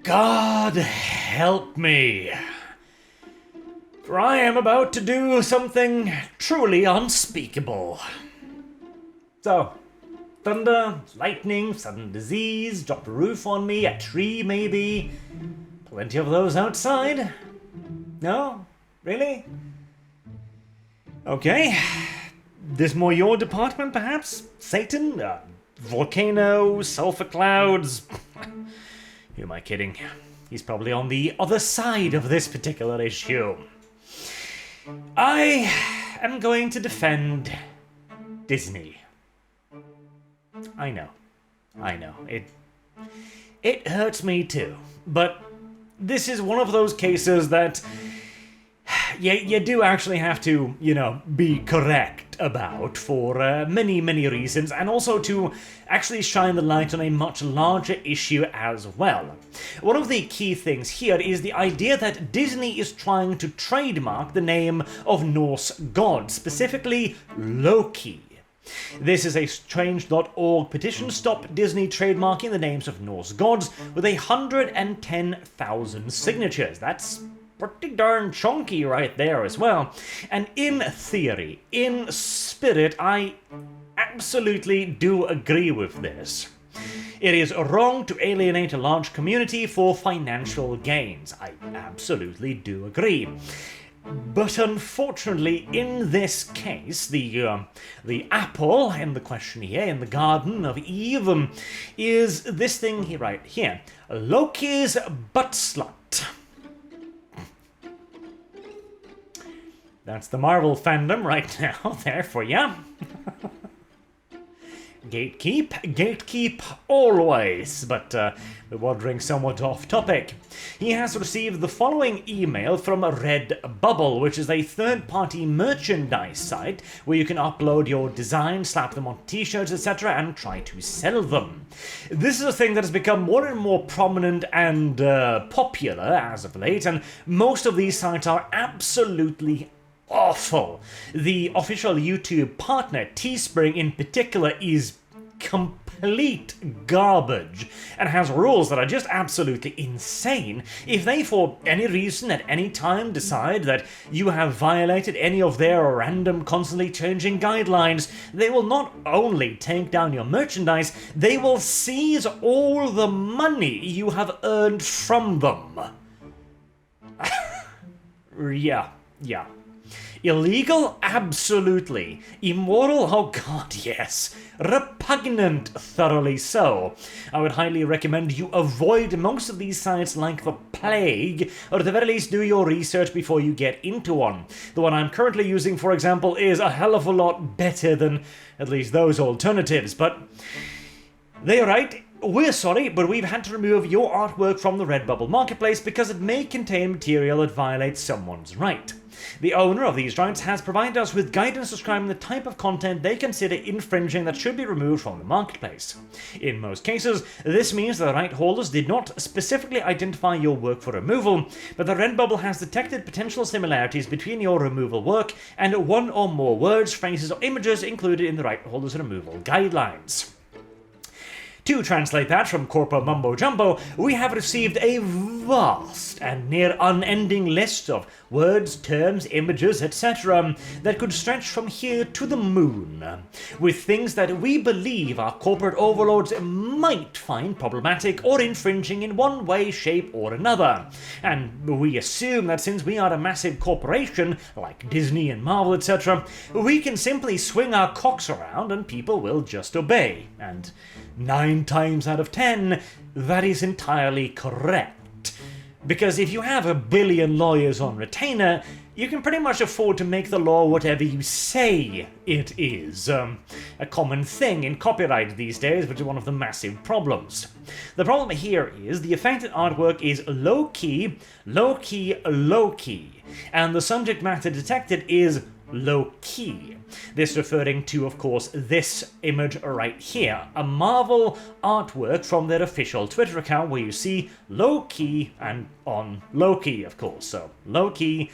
God help me, for I am about to do something truly unspeakable. So, thunder, lightning, sudden disease, drop a roof on me, a tree maybe. Plenty of those outside. No? Really? Okay. This more your department, perhaps? Satan? Volcano? Sulfur clouds? Who am I kidding? He's probably on the other side of this particular issue. I am going to defend Disney. I know. It hurts me too. But this is one of those cases that you do actually have to, be correct about for many, many reasons, and also to actually shine the light on a much larger issue as well. One of the key things here is the idea that Disney is trying to trademark the name of Norse gods, specifically Loki. This is a Change.org petition stop Disney trademarking the names of Norse gods with 110,000 signatures. That's pretty darn chunky right there as well. And in theory, in spirit, I absolutely do agree with this. It is wrong to alienate a large community for financial gains. I absolutely do agree. But unfortunately, in this case, the apple in the question here, in the Garden of Eve, is this thing here, right here. Loki's butt slut. That's the Marvel fandom right now, there for ya. Gatekeep always, but we're wandering somewhat off topic. He has received the following email from Redbubble, which is a third-party merchandise site where you can upload your designs, slap them on t-shirts, etc., and try to sell them. This is a thing that has become more and more prominent and popular as of late, and most of these sites are absolutely awful. The official YouTube partner, Teespring in particular, is complete garbage and has rules that are just absolutely insane. If they, for any reason at any time, decide that you have violated any of their random, constantly changing guidelines, they will not only take down your merchandise, they will seize all the money you have earned from them. Yeah. Illegal? Absolutely. Immoral? Oh god, yes. Repugnant? Thoroughly so. I would highly recommend you avoid most of these sites like the plague, or at the very least do your research before you get into one. The one I'm currently using, for example, is a hell of a lot better than at least those alternatives, but they're right. We're sorry, but we've had to remove your artwork from the Redbubble marketplace because it may contain material that violates someone's right. The owner of these rights has provided us with guidance describing the type of content they consider infringing that should be removed from the marketplace. In most cases, this means that the right holders did not specifically identify your work for removal, but the Redbubble has detected potential similarities between your removal work and one or more words, phrases, or images included in the right holders removal guidelines. To translate that from corpo mumbo jumbo, we have received a vast and near unending list of words, terms, images, etc. that could stretch from here to the moon, with things that we believe our corporate overlords might find problematic or infringing in one way, shape, or another. And we assume that since we are a massive corporation, like Disney and Marvel, etc., we can simply swing our cocks around and people will just obey. And 9 times out of 10, that is entirely correct. Because if you have 1 billion lawyers on retainer, you can pretty much afford to make the law whatever you say it is. A common thing in copyright these days, which is one of the massive problems. The problem here is the affected artwork is low-key, and the subject matter detected is low-key. This referring to, of course, this image right here, a Marvel artwork from their official Twitter account where you see low-key and on Loki, of course. So, low-key.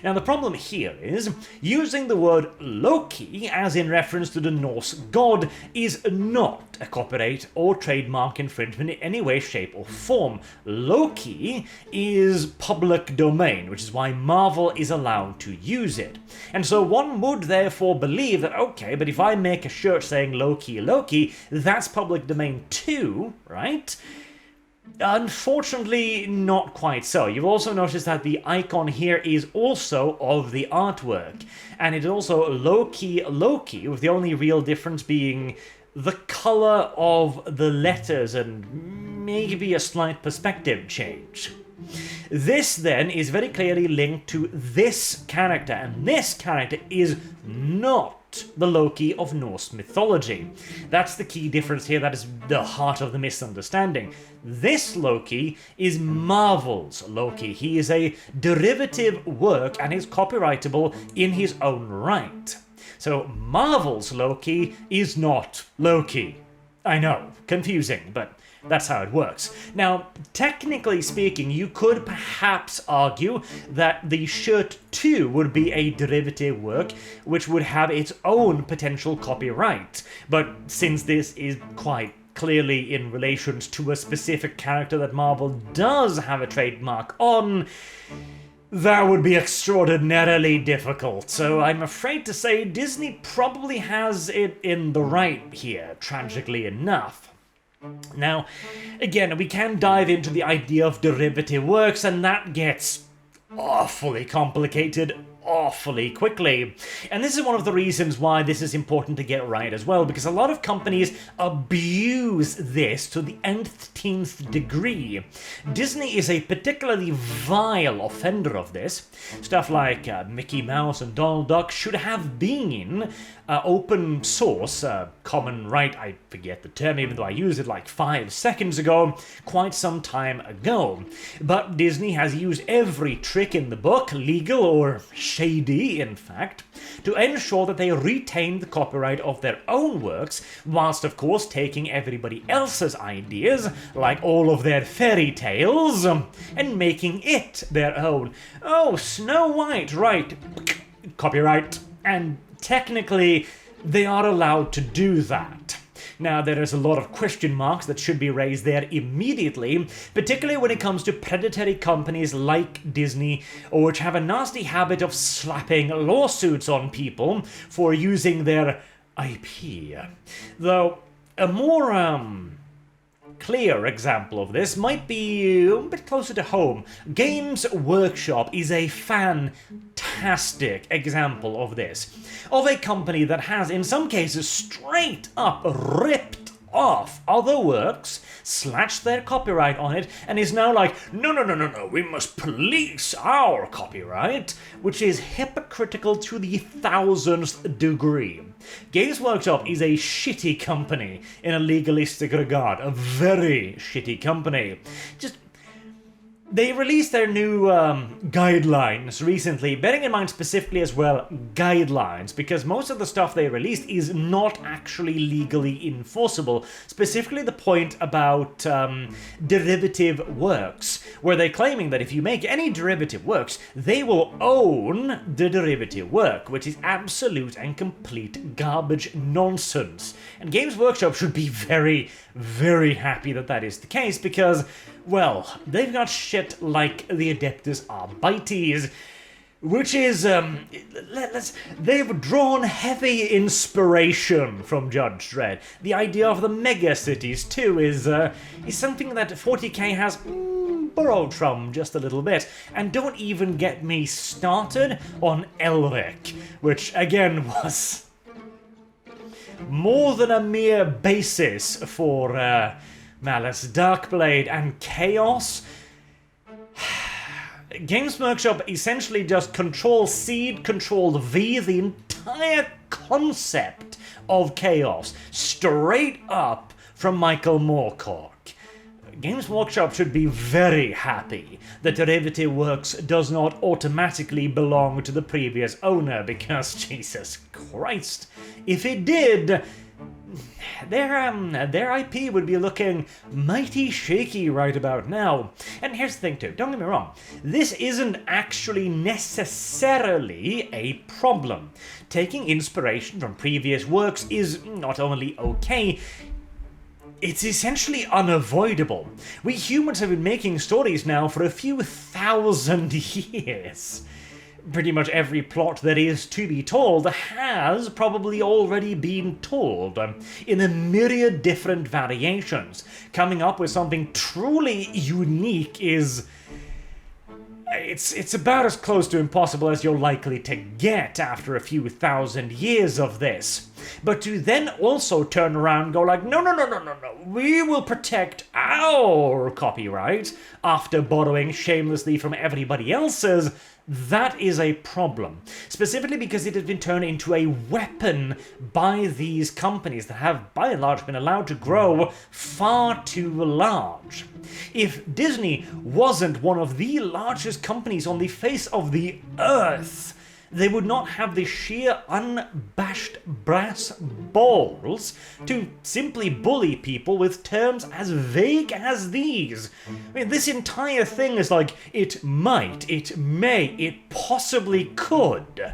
Now the problem here is, using the word Loki as in reference to the Norse god is not a copyright or trademark infringement in any way, shape or form. Loki is public domain, which is why Marvel is allowed to use it. And so one would therefore believe that, okay, but if I make a shirt saying Loki, Loki, that's public domain too, right? Unfortunately, not quite so. You've also noticed that the icon here is also of the artwork, and it's also Loki, Loki, with the only real difference being the color of the letters and maybe a slight perspective change. This then is very clearly linked to this character, and this character is not the Loki of Norse mythology. That's the key difference here, that is the heart of the misunderstanding. This Loki is Marvel's Loki. He is a derivative work and is copyrightable in his own right. So Marvel's Loki is not Loki. I know, confusing, but that's how it works. Now, technically speaking, you could perhaps argue that the shirt too would be a derivative work, which would have its own potential copyright. But since this is quite clearly in relation to a specific character that Marvel does have a trademark on, that would be extraordinarily difficult. So I'm afraid to say Disney probably has it in the right here, tragically enough. Now, again, we can dive into the idea of derivative works, and that gets awfully complicated awfully quickly. And this is one of the reasons why this is important to get right as well, because a lot of companies abuse this to the nth degree. Disney is a particularly vile offender of this. Stuff like Mickey Mouse and Donald Duck should have been open source, common right, I forget the term even though I used it like 5 seconds ago, quite some time ago. But Disney has used every trick in the book, legal or shady in fact, to ensure that they retain the copyright of their own works, whilst of course taking everybody else's ideas, like all of their fairy tales, and making it their own. Oh, Snow White, right, copyright, and technically, they are allowed to do that. Now, there is a lot of question marks that should be raised there immediately, particularly when it comes to predatory companies like Disney, which have a nasty habit of slapping lawsuits on people for using their IP. Though, a more clear example of this might be a bit closer to home. Games Workshop is a fantastic example of this. Of a company that has, in some cases, straight up ripped off other works, slashed their copyright on it, and is now like, no, we must police our copyright, which is hypocritical to the 1000th degree. Games Workshop is a shitty company in a legalistic regard, a very shitty company. They released their new guidelines recently, bearing in mind specifically as well guidelines, because most of the stuff they released is not actually legally enforceable, specifically the point about derivative works, where they're claiming that if you make any derivative works, they will own the derivative work, which is absolute and complete garbage nonsense. And Games Workshop should be very, very happy that that is the case, because, well, they've got shit like the Adeptus Arbites, which is, they've drawn heavy inspiration from Judge Dredd. The idea of the mega cities, too, is something that 40k has borrowed from just a little bit. And don't even get me started on Elric, which, again, was more than a mere basis for Malice, Darkblade, and Chaos. Games Workshop essentially just Control-C, Control-V, the entire concept of Chaos, straight up from Michael Moorcock. Games Workshop should be very happy that Derivative Works does not automatically belong to the previous owner, because, Jesus Christ, if it did, their IP would be looking mighty shaky right about now. And here's the thing too, don't get me wrong, this isn't actually necessarily a problem. Taking inspiration from previous works is not only okay, it's essentially unavoidable. We humans have been making stories now for a few thousand years. Pretty much every plot that is to be told has probably already been told, in a myriad different variations. Coming up with something truly unique is... It's about as close to impossible as you're likely to get after a few thousand years of this. But to then also turn around and go like, no, we will protect our copyright after borrowing shamelessly from everybody else's, that is a problem. Specifically because it has been turned into a weapon by these companies that have, by and large, been allowed to grow far too large. If Disney wasn't one of the largest companies on the face of the earth, they would not have the sheer unabashed brass balls to simply bully people with terms as vague as these. I mean, this entire thing is like, it might, it may, it possibly could.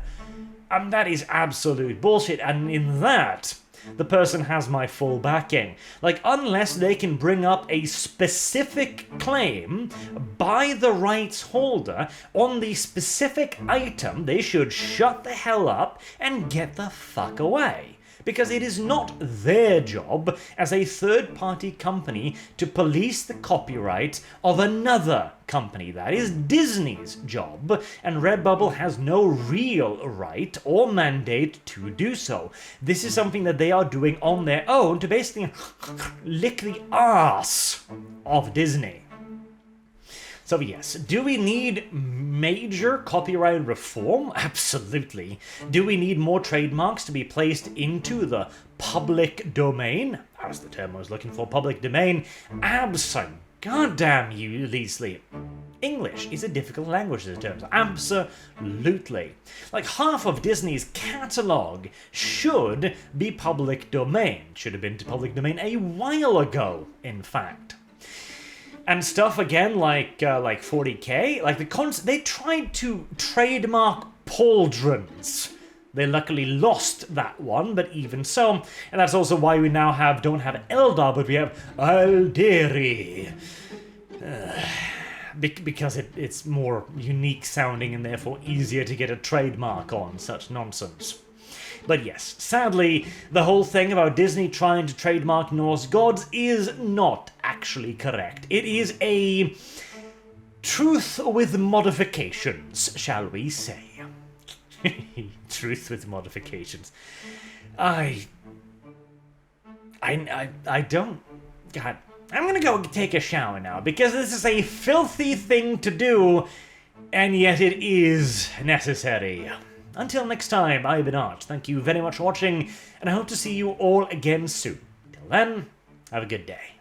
And that is absolute bullshit, and in that, the person has my full backing. Like, unless they can bring up a specific claim by the rights holder on the specific item, they should shut the hell up and get the fuck away. Because it is not their job as a third-party company to police the copyright of another company. That is Disney's job, and Redbubble has no real right or mandate to do so. This is something that they are doing on their own to basically lick the arse of Disney. So yes, do we need major copyright reform? Absolutely. Do we need more trademarks to be placed into the public domain? That was the term I was looking for, public domain. Absolutely. God damn you, Leslie. English is a difficult language in terms. Absolutely. Like, half of Disney's catalogue should be public domain. Should have been to public domain a while ago, in fact. And stuff again like 40K, like they tried to trademark pauldrons. They luckily lost that one, but even so, and that's also why we now don't have Eldar, but we have Alderi. Because it's more unique sounding and therefore easier to get a trademark on such nonsense. But yes, sadly, the whole thing about Disney trying to trademark Norse gods is not actually correct. It is a truth with modifications, shall we say. Truth with modifications. I don't... God, I'm gonna go take a shower now, because this is a filthy thing to do, and yet it is necessary. Until next time, I've been Arch. Thank you very much for watching, and I hope to see you all again soon. Till then, have a good day.